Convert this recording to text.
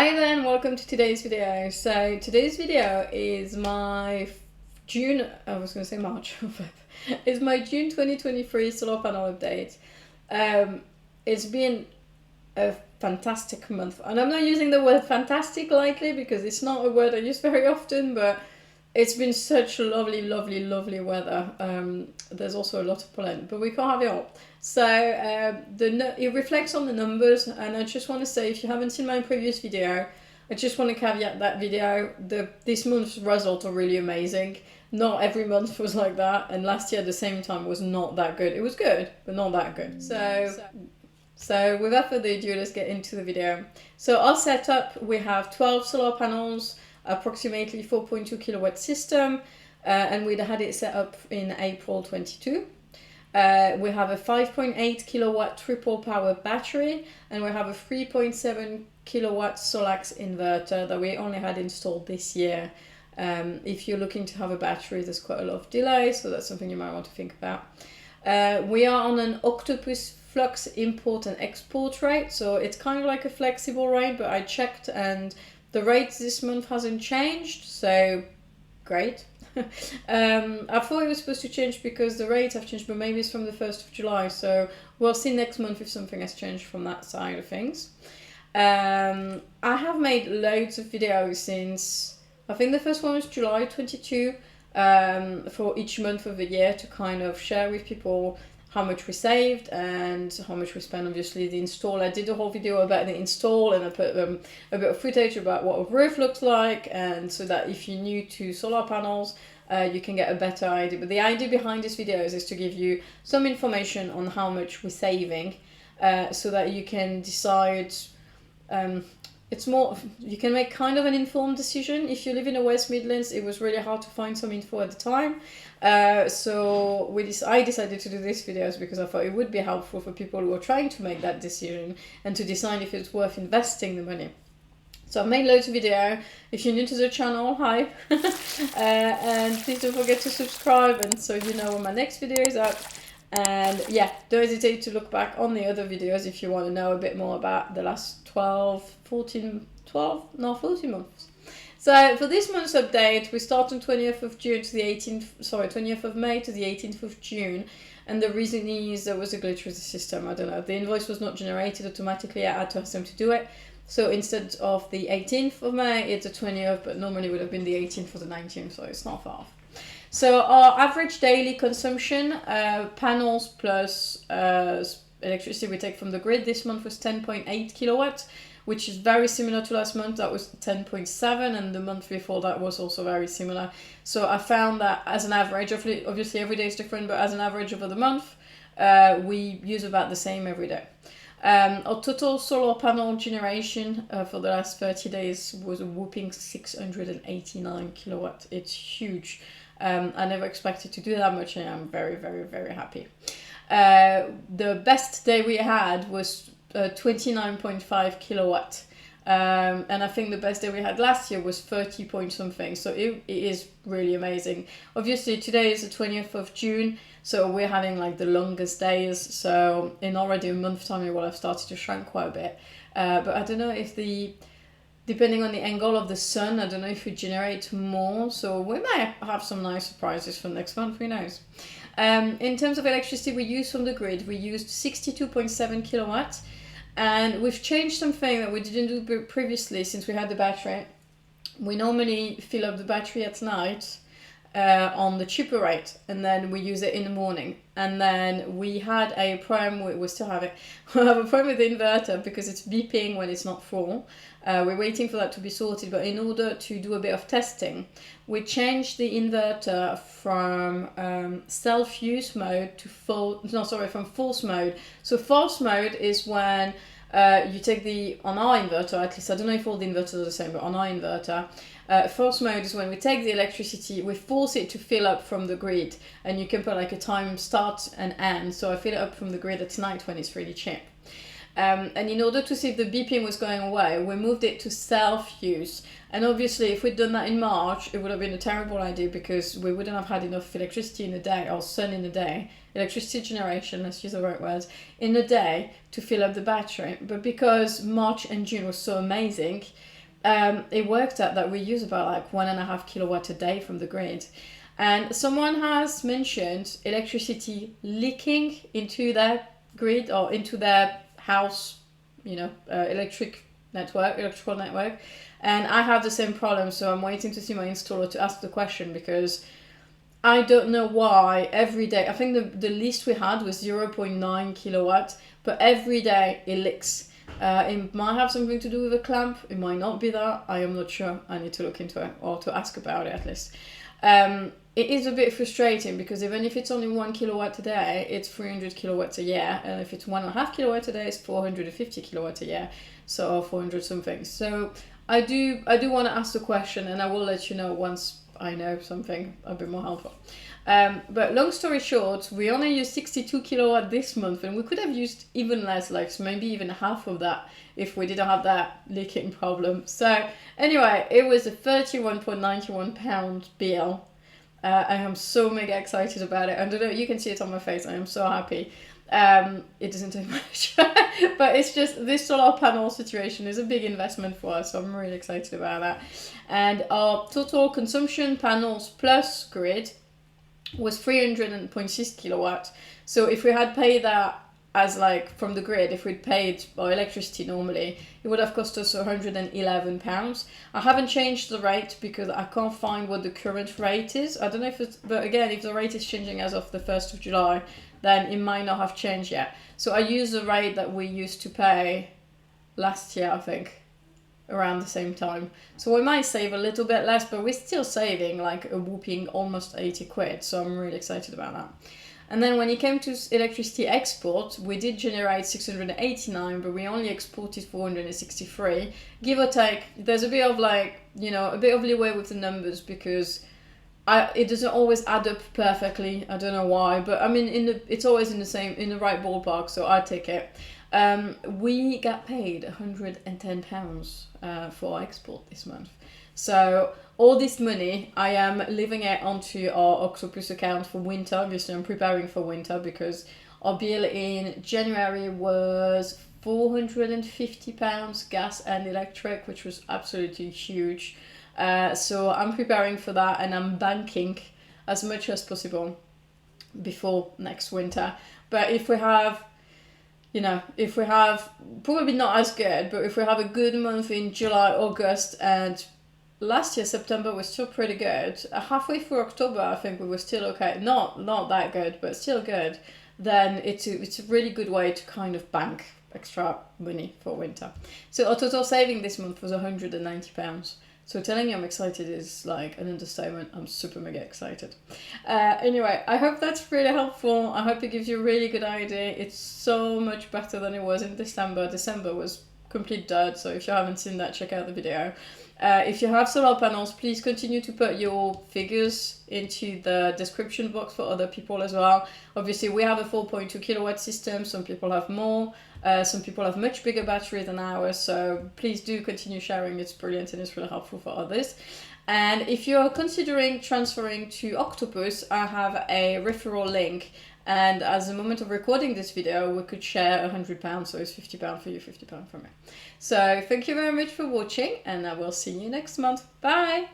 Hi there and welcome to today's video. So today's video is my June, I was going to say March, is my June 2023 solar panel update. It's been a fantastic month, and I'm not using the word fantastic lightly because it's not a word I use very often, but it's been such lovely weather. There's also a lot of pollen, but we can't have it all. So it reflects on the numbers, and I just want to say, if you haven't seen my previous video, I just want to caveat that video. This month's results are really amazing. Not every month was like that, and last year at the same time was not that good. It was good, but not that good. So without further ado, let's get into the video. So our setup, we have 12 solar panels, approximately 4.2 kilowatt system, and we had it set up in April 22. We have a 5.8 kilowatt triple power battery, and we have a 3.7 kilowatt Solax inverter that we only had installed this year. If you're looking to have a battery, there's quite a lot of delay, so that's something you might want to think about. We are on an Octopus Flux import and export rate, so it's kind of like a flexible rate, but I checked and the rate this month hasn't changed, so great. I thought it was supposed to change because the rates have changed, but maybe it's from the 1st of July, so we'll see next month if something has changed from that side of things. I have made loads of videos since, I think the first one was July 22, for each month of the year to kind of share with people how much we saved and how much we spent. Obviously the install, I did a whole video about the install, and I put a bit of footage about what a roof looks like, and so that if you're new to solar panels, you can get a better idea. But the idea behind these videos is to give you some information on how much we're saving, so that you can decide, it's more, you can make kind of an informed decision. If you live in the West Midlands, it was really hard to find some info at the time. So I decided to do these videos because I thought it would be helpful for people who are trying to make that decision and to decide if it's worth investing the money. So I've made loads of video. If you're new to the channel, hi. And please don't forget to subscribe, and so you know when my next video is up. And yeah, don't hesitate to look back on the other videos if you want to know a bit more about the last 14 months. So for this month's update, we start on 20th of June to the 20th of May to the 18th of June. And the reason is there was a glitch with the system. I don't know, the invoice was not generated automatically. I had to ask them to do it. So instead of the 18th of May, it's the 20th, but normally it would have been the 18th or the 19th, so it's not far off. So our average daily consumption, panels plus electricity we take from the grid this month was 10.8 kilowatts, which is very similar to last month. That was 10.7, and the month before that was also very similar. So I found that as an average, obviously every day is different, but as an average over the month, we use about the same every day. Our total solar panel generation for the last 30 days was a whopping 689 kilowatts. It's huge. I never expected to do that much, and I'm very happy. The best day we had was 29.5 kilowatt, and I think the best day we had last year was 30 point something, so it is really amazing. Obviously today is the 20th of June, so we're having like the longest days, so in already a month time it will have started to shrink quite a bit, but I don't know if depending on the angle of the sun, I don't know if we generate more, so we might have some nice surprises for next month, who knows. In terms of electricity we use from the grid, we used 62.7 kilowatts, and we've changed something that we didn't do previously since we had the battery. We normally fill up the battery at night on the cheaper rate, and then we use it in the morning. And then we had a problem, we still have it, we have a problem with the inverter because it's beeping when it's not full. We're waiting for that to be sorted, but in order to do a bit of testing, we changed the inverter from self-use mode to from false mode. So false mode is when you take on our inverter, at least I don't know if all the inverters are the same, but on our inverter, false mode is when we take the electricity, we force it to fill up from the grid, and you can put like a time start and end. So I fill it up from the grid at night when it's really cheap. And in order to see if the beeping was going away, we moved it to self-use. And obviously if we'd done that in March, it would have been a terrible idea because we wouldn't have had enough electricity in a day, or sun in a day, electricity generation, let's use the right words, in a day to fill up the battery. But because March and June was so amazing, it worked out that we use about like 1.5 kilowatt a day from the grid. And someone has mentioned electricity leaking into their grid or into their house, electrical network. And I have the same problem, so I'm waiting to see my installer to ask the question, because I don't know why every day, I think the least we had was 0.9 kilowatt, but every day it leaks. It might have something to do with a clamp, it might not be that, I am not sure. I need to look into it, or to ask about it at least. It is a bit frustrating, because even if it's only 1 kilowatt a day, it's 300 kilowatts a year, and if it's 1.5 kilowatts a day, it's 450 kilowatts a year, so 400 something. So I do want to ask the question, and I will let you know once I know something a bit more helpful. But long story short, we only used 62 kilowatt this month, and we could have used even less, like maybe even half of that, if we didn't have that leaking problem. So anyway, it was a £31.91 bill. I am so mega excited about it. I don't know, you can see it on my face. I am so happy. It doesn't take much, but it's just, this solar panel situation is a big investment for us, so I'm really excited about that. And our total consumption, panels plus grid, was 300.6 kilowatt. So if we had paid that as like from the grid, if we'd paid our electricity normally, it would have cost us £111. I haven't changed the rate because I can't find what the current rate is. I don't know if it's, but again, if the rate is changing as of the 1st of July, then it might not have changed yet. So I use the rate that we used to pay last year, I think, around the same time. So we might save a little bit less, but we're still saving like a whooping almost 80 quid. So I'm really excited about that. And then when it came to electricity export, we did generate 689, but we only exported 463. Give or take, there's a bit of like, a bit of leeway with the numbers, because it doesn't always add up perfectly. I don't know why, but I mean, it's always in the right ballpark, so I take it. We got paid £110 for export this month. So all this money, I am leaving it onto our Octopus account for winter. Obviously, I'm preparing for winter, because our bill in January was £450 gas and electric, which was absolutely huge. So I'm preparing for that, and I'm banking as much as possible before next winter. But if we have probably not as good, but if we have a good month in July, August, and last year September was still pretty good. Halfway through October, I think we were still okay. Not that good, but still good. Then it's a really good way to kind of bank extra money for winter. So our total saving this month was £190. So telling you I'm excited is like an understatement. I'm super mega excited. Anyway, I hope that's really helpful. I hope it gives you a really good idea. It's so much better than it was in December. December was complete dirt, so if you haven't seen that, check out the video. If you have solar panels, please continue to put your figures into the description box for other people as well. Obviously, we have a 4.2 kilowatt system. Some people have more. Some people have much bigger batteries than ours. So please do continue sharing. It's brilliant and it's really helpful for others. And if you're considering transferring to Octopus, I have a referral link. And as the moment of recording this video, we could share £100, so it's £50 for you, £50 for me. So thank you very much for watching, and I will see you next month. Bye!